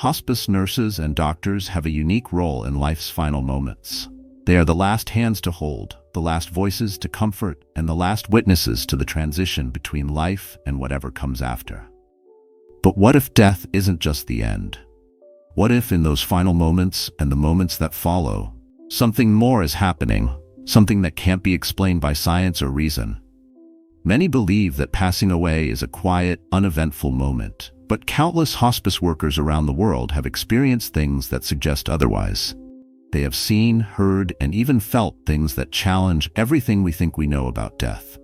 Hospice nurses and doctors have a unique role in life's final moments. They are the last hands to hold, the last voices to comfort, and the last witnesses to the transition between life and whatever comes after. But what if death isn't just the end? What if in those final moments and the moments that follow, something more is happening, something that can't be explained by science or reason? Many believe that passing away is a quiet, uneventful moment, but countless hospice workers around the world have experienced things that suggest otherwise. They have seen, heard, and even felt things that challenge everything we think we know about death.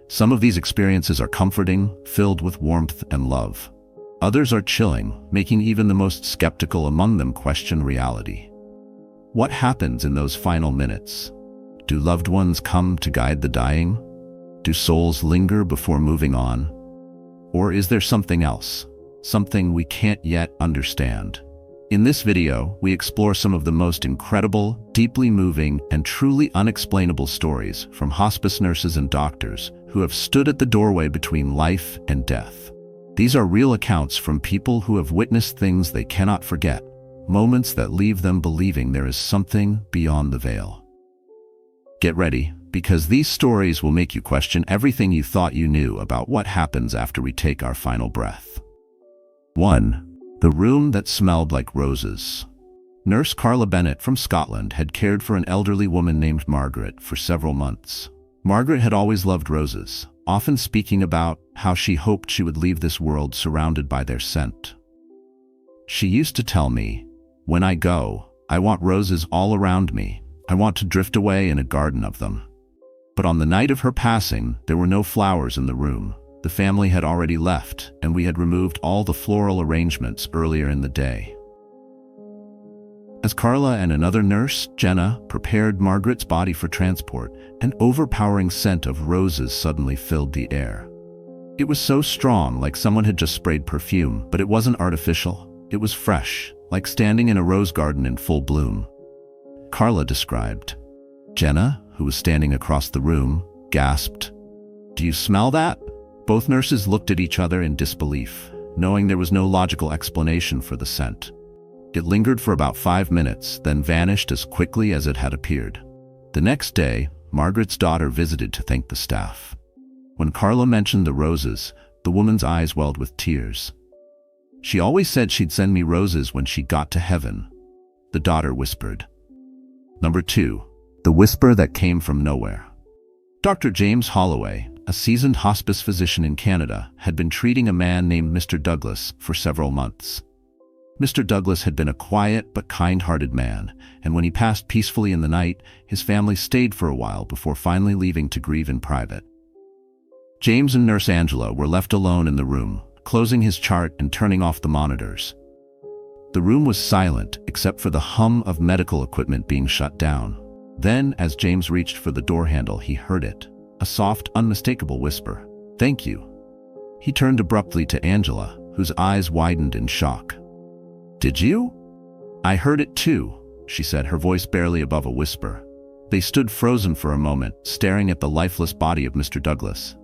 Some of these experiences are comforting, filled with warmth and love. Others are chilling, making even the most skeptical among them question reality. What happens in those final minutes? Do loved ones come to guide the dying? Do souls linger before moving on? Or is there something else? Something we can't yet understand? In this video, we explore some of the most incredible, deeply moving, and truly unexplainable stories from hospice nurses and doctors who have stood at the doorway between life and death. These are real accounts from people who have witnessed things they cannot forget, moments that leave them believing there is something beyond the veil. Get ready, because these stories will make you question everything you thought you knew about what happens after we take our final breath. 1. The room that smelled like roses. Nurse Carla Bennett from Scotland had cared for an elderly woman named Margaret for several months. Margaret had always loved roses, often speaking about how she hoped she would leave this world surrounded by their scent. She used to tell me, "When I go, I want roses all around me. I want to drift away in a garden of them." But on the night of her passing, there were no flowers in the room. The family had already left, and we had removed all the floral arrangements earlier in the day. As Carla and another nurse, Jenna, prepared Margaret's body for transport, an overpowering scent of roses suddenly filled the air. It was so strong, like someone had just sprayed perfume, but it wasn't artificial. It was fresh, like standing in a rose garden in full bloom. Carla described. Jenna, who was standing across the room, gasped, "Do you smell that?" Both nurses looked at each other in disbelief, knowing there was no logical explanation for the scent. It lingered for about 5 minutes, then vanished as quickly as it had appeared. The next day, Margaret's daughter visited to thank the staff. When Carla mentioned the roses, the woman's eyes welled with tears. "She always said she'd send me roses when she got to heaven," the daughter whispered. 2. The whisper that came from nowhere. Dr. James Holloway, a seasoned hospice physician in Canada, had been treating a man named Mr. Douglas for several months. Mr. Douglas had been a quiet but kind-hearted man, and when he passed peacefully in the night, his family stayed for a while before finally leaving to grieve in private. James and Nurse Angela were left alone in the room, closing his chart and turning off the monitors. The room was silent except for the hum of medical equipment being shut down. Then, as James reached for the door handle, he heard it. A soft, unmistakable whisper, "Thank you." He turned abruptly to Angela, whose eyes widened in shock. "Did you?" "I heard it too," she said, her voice barely above a whisper. They stood frozen for a moment, staring at the lifeless body of Mr. Douglas.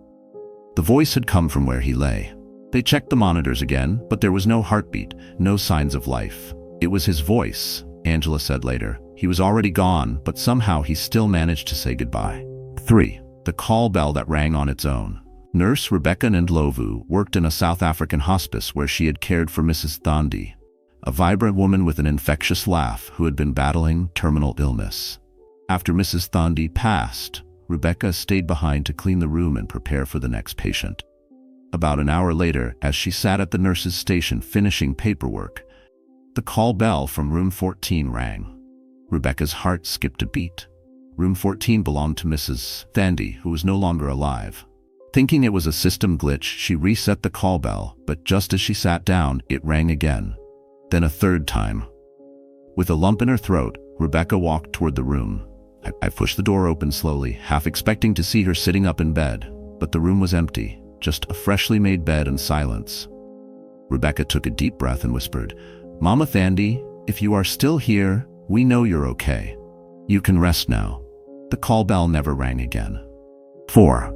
The voice had come from where he lay. They checked the monitors again, but there was no heartbeat, no signs of life. "It was his voice," Angela said later. "He was already gone, but somehow he still managed to say goodbye." 3. The call bell that rang on its own. Nurse Rebecca Ndlovu worked in a South African hospice where she had cared for Mrs. Thandi, a vibrant woman with an infectious laugh who had been battling terminal illness. After Mrs. Thandi passed, Rebecca stayed behind to clean the room and prepare for the next patient. About an hour later, as she sat at the nurse's station finishing paperwork, the call bell from room 14 rang. Rebecca's heart skipped a beat. Room 14 belonged to Mrs. Thandi, who was no longer alive. Thinking it was a system glitch, she reset the call bell, but just as she sat down, it rang again. Then a third time. With a lump in her throat, Rebecca walked toward the room. I pushed the door open slowly, half expecting to see her sitting up in bed, but the room was empty, just a freshly made bed and silence. Rebecca took a deep breath and whispered, "Mama Thandi, if you are still here, we know you're okay. You can rest now." The call bell never rang again. 4.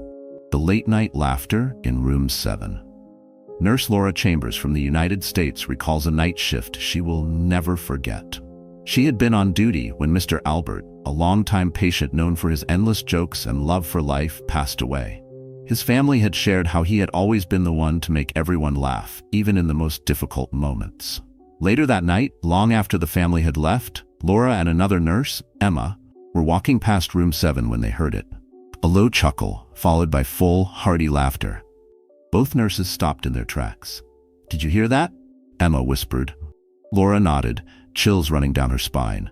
The late-night laughter in room 7. Nurse Laura Chambers from the United States recalls a night shift she will never forget. She had been on duty when Mr. Albert, a longtime patient known for his endless jokes and love for life, passed away. His family had shared how he had always been the one to make everyone laugh, even in the most difficult moments. Later that night, long after the family had left, Laura and another nurse, Emma, were walking past room 7 when they heard it. A low chuckle, followed by full, hearty laughter. Both nurses stopped in their tracks. "Did you hear that?" Emma whispered. Laura nodded, chills running down her spine.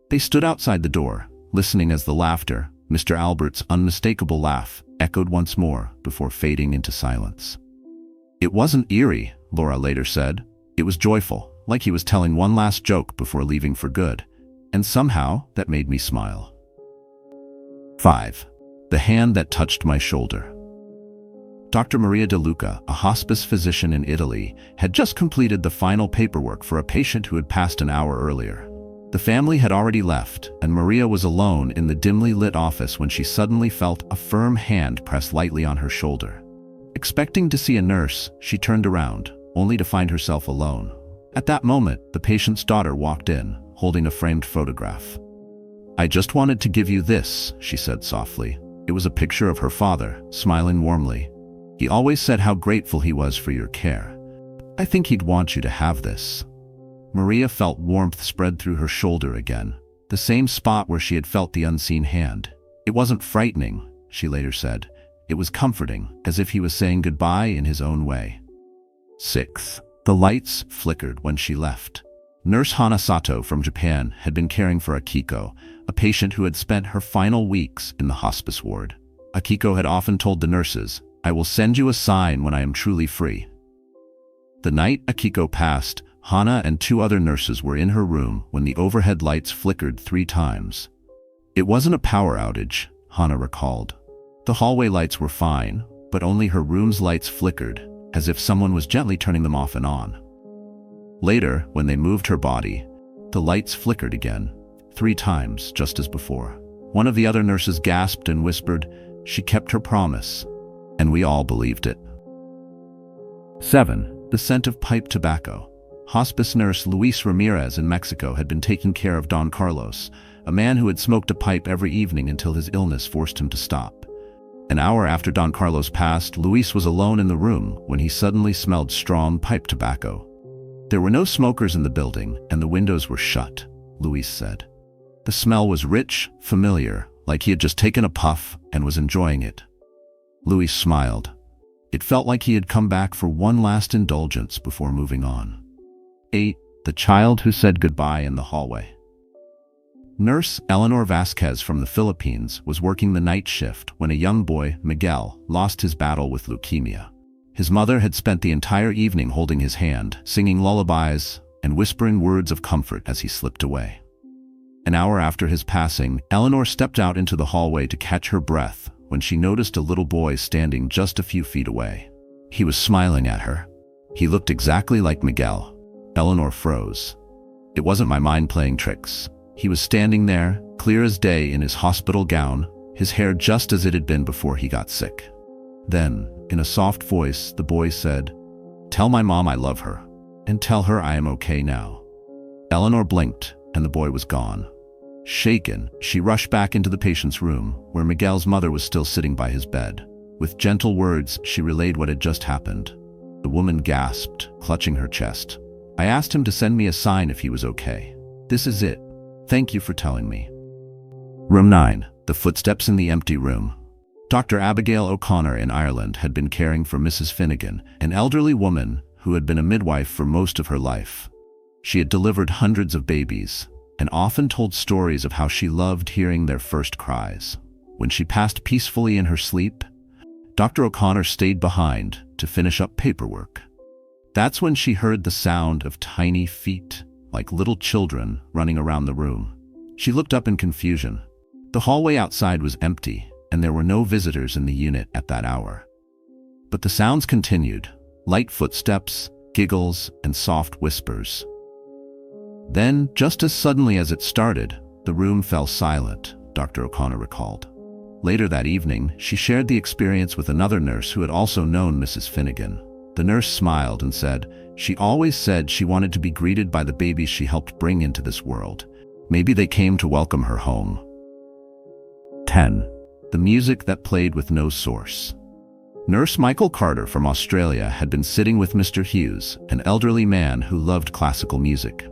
They stood outside the door, listening as the laughter, Mr. Albert's unmistakable laugh, echoed once more before fading into silence. "It wasn't eerie," Laura later said. "It was joyful, like he was telling one last joke before leaving for good. And somehow, that made me smile." 5. The hand that touched my shoulder. Dr. Maria De Luca, a hospice physician in Italy, had just completed the final paperwork for a patient who had passed an hour earlier. The family had already left, and Maria was alone in the dimly lit office when she suddenly felt a firm hand press lightly on her shoulder. Expecting to see a nurse, she turned around, only to find herself alone. At that moment, the patient's daughter walked in, holding a framed photograph. "I just wanted to give you this," she said softly. It was a picture of her father, smiling warmly. "He always said how grateful he was for your care. I think he'd want you to have this." Maria felt warmth spread through her shoulder again, the same spot where she had felt the unseen hand. It wasn't frightening, she later said. It was comforting, as if he was saying goodbye in his own way. 6. The lights flickered when she left. Nurse Hana Sato from Japan had been caring for Akiko, a patient who had spent her final weeks in the hospice ward. Akiko had often told the nurses, "I will send you a sign when I am truly free." The night Akiko passed, Hana and 2 other nurses were in her room when the overhead lights flickered 3 times. It wasn't a power outage, Hana recalled. The hallway lights were fine, but only her room's lights flickered, as if someone was gently turning them off and on. Later, when they moved her body, the lights flickered again, 3 times, just as before. One of the other nurses gasped and whispered, "She kept her promise," and we all believed it. 7. The scent of pipe tobacco. Hospice nurse Luis Ramirez in Mexico had been taking care of Don Carlos, a man who had smoked a pipe every evening until his illness forced him to stop. An hour after Don Carlos passed, Luis was alone in the room when he suddenly smelled strong pipe tobacco. There were no smokers in the building, and the windows were shut, Luis said. The smell was rich, familiar, like he had just taken a puff and was enjoying it. Luis smiled. It felt like he had come back for one last indulgence before moving on. 8. The child who said goodbye in the hallway. Nurse Eleanor Vasquez from the Philippines was working the night shift when a young boy, Miguel, lost his battle with leukemia. His mother had spent the entire evening holding his hand, singing lullabies, and whispering words of comfort as he slipped away. An hour after his passing, Eleanor stepped out into the hallway to catch her breath when she noticed a little boy standing just a few feet away. He was smiling at her. He looked exactly like Miguel. Eleanor froze. It wasn't my mind playing tricks. He was standing there, clear as day in his hospital gown, his hair just as it had been before he got sick. Then, in a soft voice, the boy said, "Tell my mom I love her, and tell her I am okay now." Eleanor blinked, and the boy was gone. Shaken, she rushed back into the patient's room, where Miguel's mother was still sitting by his bed. With gentle words, she relayed what had just happened. The woman gasped, clutching her chest. "I asked him to send me a sign if he was okay. This is it. Thank you for telling me." Room 9. The footsteps in the empty room. Dr. Abigail O'Connor in Ireland had been caring for Mrs. Finnegan, an elderly woman who had been a midwife for most of her life. She had delivered hundreds of babies, and often told stories of how she loved hearing their first cries. When she passed peacefully in her sleep, Dr. O'Connor stayed behind to finish up paperwork. That's when she heard the sound of tiny feet, like little children, running around the room. She looked up in confusion. The hallway outside was empty, and there were no visitors in the unit at that hour. But the sounds continued, light footsteps, giggles, and soft whispers. Then, just as suddenly as it started, the room fell silent, Dr. O'Connor recalled. Later that evening, she shared the experience with another nurse who had also known Mrs. Finnegan. The nurse smiled and said, "She always said she wanted to be greeted by the babies she helped bring into this world. Maybe they came to welcome her home." 10. The music that played with no source. Nurse Michael Carter from Australia had been sitting with Mr. Hughes, an elderly man who loved classical music.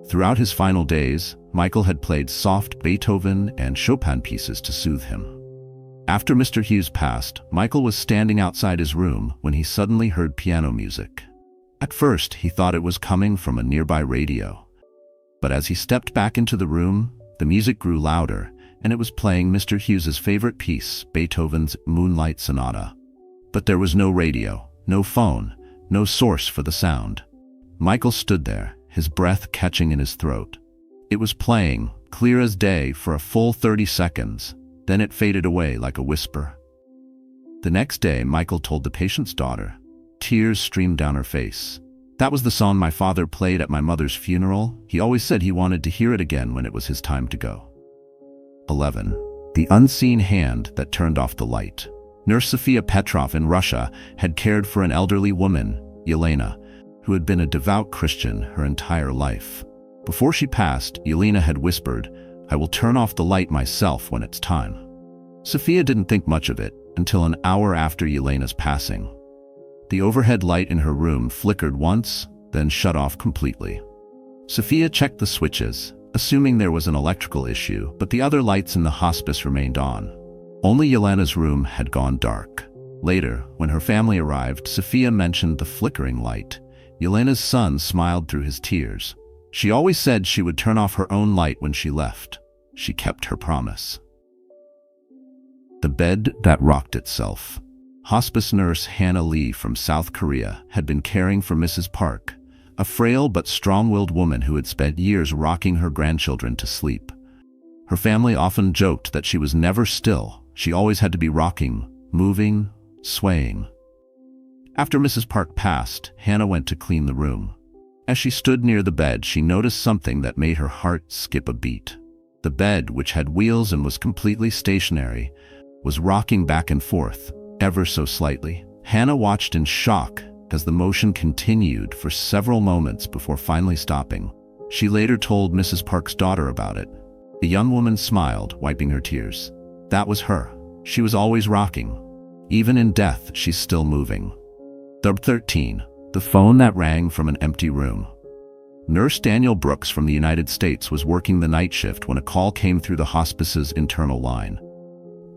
Throughout his final days, Michael had played soft Beethoven and Chopin pieces to soothe him. After Mr. Hughes passed, Michael was standing outside his room when he suddenly heard piano music. At first, he thought it was coming from a nearby radio. But as he stepped back into the room, the music grew louder, and it was playing Mr. Hughes's favorite piece, Beethoven's Moonlight Sonata. But there was no radio, no phone, no source for the sound. Michael stood there, his breath catching in his throat. It was playing, clear as day, for a full 30 seconds. Then it faded away like a whisper. The next day, Michael told the patient's daughter. Tears streamed down her face. "That was the song my father played at my mother's funeral. He always said he wanted to hear it again when it was his time to go." 11. The unseen hand that turned off the light. Nurse Sophia Petrov in Russia had cared for an elderly woman, Yelena, who had been a devout Christian her entire life. Before she passed, Yelena had whispered, "I will turn off the light myself when it's time." Sophia didn't think much of it until an hour after Yelena's passing. The overhead light in her room flickered once, then shut off completely. Sophia checked the switches, assuming there was an electrical issue, but the other lights in the hospice remained on. Only Yelena's room had gone dark. Later, when her family arrived, Sophia mentioned the flickering light. Yelena's son smiled through his tears. She always said she would turn off her own light when she left. She kept her promise. The bed that rocked itself. Hospice nurse Hannah Lee from South Korea had been caring for Mrs. Park, a frail but strong-willed woman who had spent years rocking her grandchildren to sleep. Her family often joked that she was never still. She always had to be rocking, moving, swaying. After Mrs. Park passed, Hannah went to clean the room. As she stood near the bed, she noticed something that made her heart skip a beat. The bed, which had wheels and was completely stationary, was rocking back and forth, ever so slightly. Hannah watched in shock as the motion continued for several moments before finally stopping. She later told Mrs. Park's daughter about it. The young woman smiled, wiping her tears. That was her. She was always rocking. Even in death, she's still moving. 13. The phone that rang from an empty room. Nurse Daniel Brooks from the United States was working the night shift when a call came through the hospice's internal line.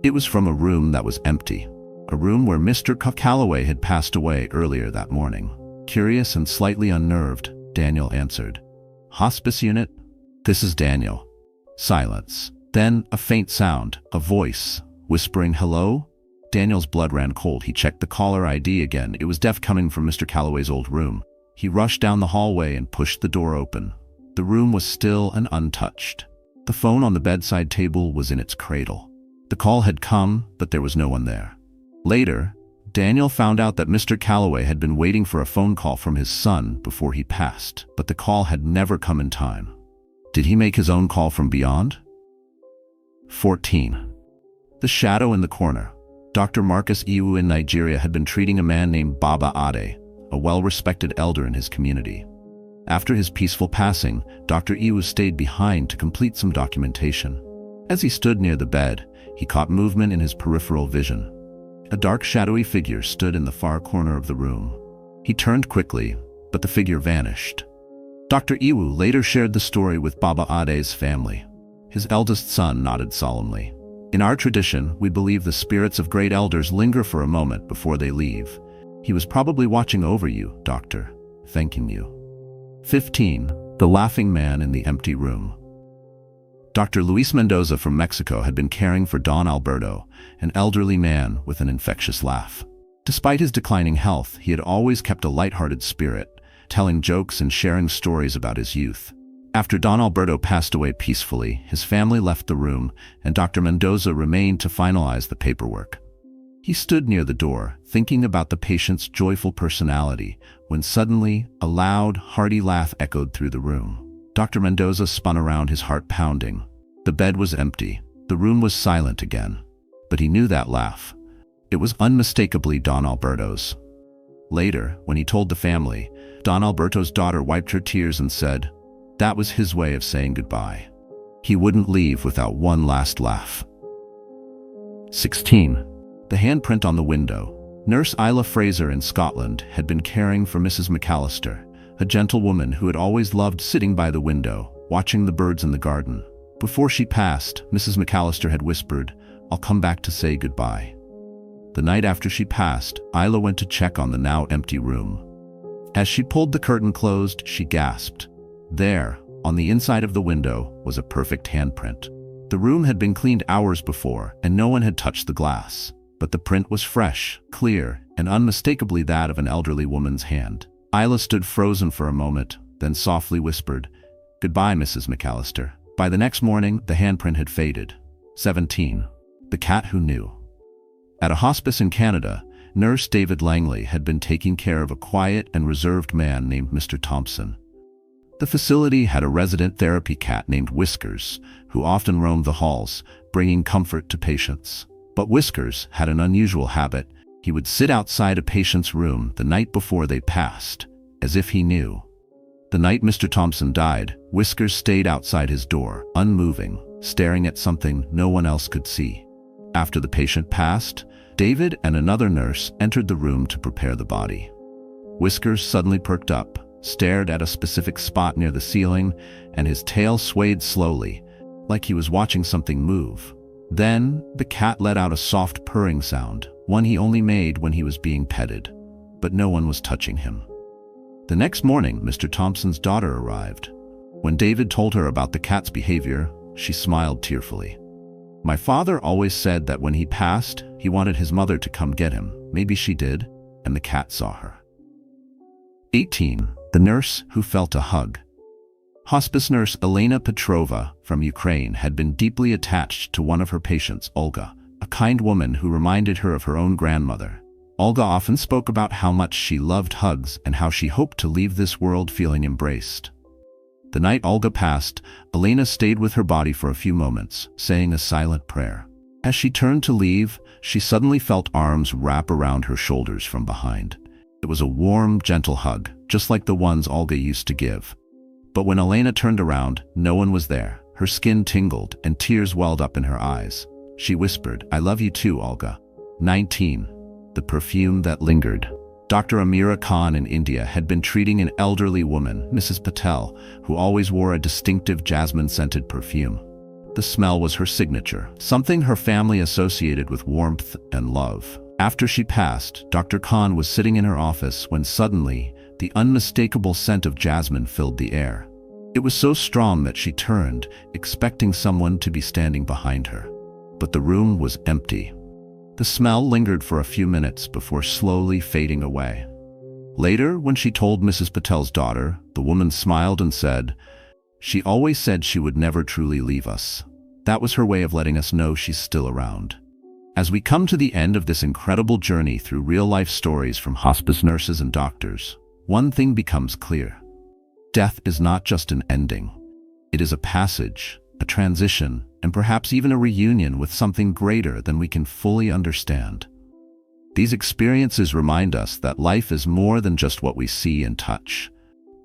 It was from a room that was empty, a room where Mr. Calloway had passed away earlier that morning. Curious and slightly unnerved, Daniel answered. "Hospice unit? This is Daniel." Silence. Then a faint sound, a voice, whispering hello? Daniel's blood ran cold. He checked the caller ID again. It was Def coming from Mr. Calloway's old room. He rushed down the hallway and pushed the door open. The room was still and untouched. The phone on the bedside table was in its cradle. The call had come, but there was no one there. Later, Daniel found out that Mr. Calloway had been waiting for a phone call from his son before he passed, but the call had never come in time. Did he make his own call from beyond? 14. The shadow in the corner. Dr. Marcus Iwu in Nigeria had been treating a man named Baba Ade, a well-respected elder in his community. After his peaceful passing, Dr. Iwu stayed behind to complete some documentation. As he stood near the bed, he caught movement in his peripheral vision. A dark, shadowy figure stood in the far corner of the room. He turned quickly, but the figure vanished. Dr. Iwu later shared the story with Baba Ade's family. His eldest son nodded solemnly. In our tradition, we believe the spirits of great elders linger for a moment before they leave. He was probably watching over you, Doctor, thanking you. 15. The laughing man in the empty room. Dr. Luis Mendoza from Mexico had been caring for Don Alberto, an elderly man with an infectious laugh. Despite his declining health, he had always kept a lighthearted spirit, telling jokes and sharing stories about his youth. After Don Alberto passed away peacefully, his family left the room, and Dr. Mendoza remained to finalize the paperwork. He stood near the door, thinking about the patient's joyful personality, when suddenly a loud, hearty laugh echoed through the room. Dr. Mendoza spun around, his heart pounding. The bed was empty. The room was silent again. But he knew that laugh. It was unmistakably Don Alberto's. Later, when he told the family, Don Alberto's daughter wiped her tears and said, that was his way of saying goodbye. He wouldn't leave without one last laugh. 16. The handprint on the window. Nurse Isla Fraser in Scotland had been caring for Mrs. McAllister, a gentle woman who had always loved sitting by the window, watching the birds in the garden. Before she passed, Mrs. McAllister had whispered, I'll come back to say goodbye. The night after she passed, Isla went to check on the now empty room. As she pulled the curtain closed, she gasped. There, on the inside of the window, was a perfect handprint. The room had been cleaned hours before, and no one had touched the glass. But the print was fresh, clear, and unmistakably that of an elderly woman's hand. Isla stood frozen for a moment, then softly whispered, Goodbye, Mrs. McAllister. By the next morning, the handprint had faded. 17. The cat who knew. At a hospice in Canada, Nurse David Langley had been taking care of a quiet and reserved man named Mr. Thompson. The facility had a resident therapy cat named Whiskers, who often roamed the halls, bringing comfort to patients. But Whiskers had an unusual habit. He would sit outside a patient's room the night before they passed, as if he knew. The night Mr. Thompson died, Whiskers stayed outside his door, unmoving, staring at something no one else could see. After the patient passed, David and another nurse entered the room to prepare the body. Whiskers suddenly perked up, stared at a specific spot near the ceiling, and his tail swayed slowly, like he was watching something move. Then, the cat let out a soft purring sound, one he only made when he was being petted, but no one was touching him. The next morning, Mr. Thompson's daughter arrived. When David told her about the cat's behavior, she smiled tearfully. My father always said that when he passed, he wanted his mother to come get him. Maybe she did, and the cat saw her. 18. The nurse who felt a hug. Hospice nurse Elena Petrova from Ukraine had been deeply attached to one of her patients, Olga, a kind woman who reminded her of her own grandmother. Olga often spoke about how much she loved hugs and how she hoped to leave this world feeling embraced. The night Olga passed, Elena stayed with her body for a few moments, saying a silent prayer. As she turned to leave, she suddenly felt arms wrap around her shoulders from behind. It was a warm, gentle hug, just like the ones Olga used to give. But when Elena turned around, no one was there. Her skin tingled and tears welled up in her eyes. She whispered, I love you too, Olga. 19. The perfume that lingered. Dr. Amira Khan in India had been treating an elderly woman, Mrs. Patel, who always wore a distinctive jasmine-scented perfume. The smell was her signature, something her family associated with warmth and love. After she passed, Dr. Khan was sitting in her office when suddenly, the unmistakable scent of jasmine filled the air. It was so strong that she turned, expecting someone to be standing behind her. But the room was empty. The smell lingered for a few minutes before slowly fading away. Later, when she told Mrs. Patel's daughter, the woman smiled and said, She always said she would never truly leave us. That was her way of letting us know she's still around. As we come to the end of this incredible journey through real-life stories from hospice nurses and doctors, one thing becomes clear. Death is not just an ending. It is a passage, a transition, and perhaps even a reunion with something greater than we can fully understand. These experiences remind us that life is more than just what we see and touch.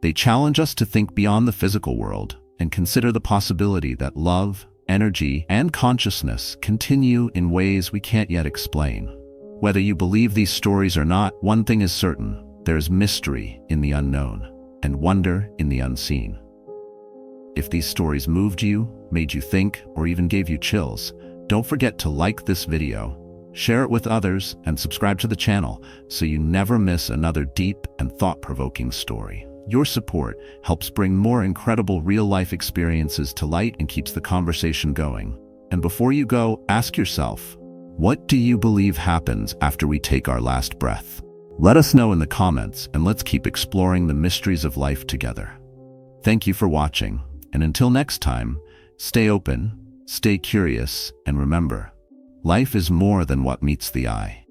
They challenge us to think beyond the physical world and consider the possibility that love, energy, and consciousness continue in ways we can't yet explain. Whether you believe these stories or not, one thing is certain: there is mystery in the unknown and wonder in the unseen. If these stories moved you, made you think, or even gave you chills, don't forget to like this video, share it with others, and subscribe to the channel so you never miss another deep and thought-provoking story. Your support helps bring more incredible real-life experiences to light and keeps the conversation going. And before you go, ask yourself, what do you believe happens after we take our last breath? Let us know in the comments, and let's keep exploring the mysteries of life together. Thank you for watching, and until next time, stay open, stay curious, and remember, life is more than what meets the eye.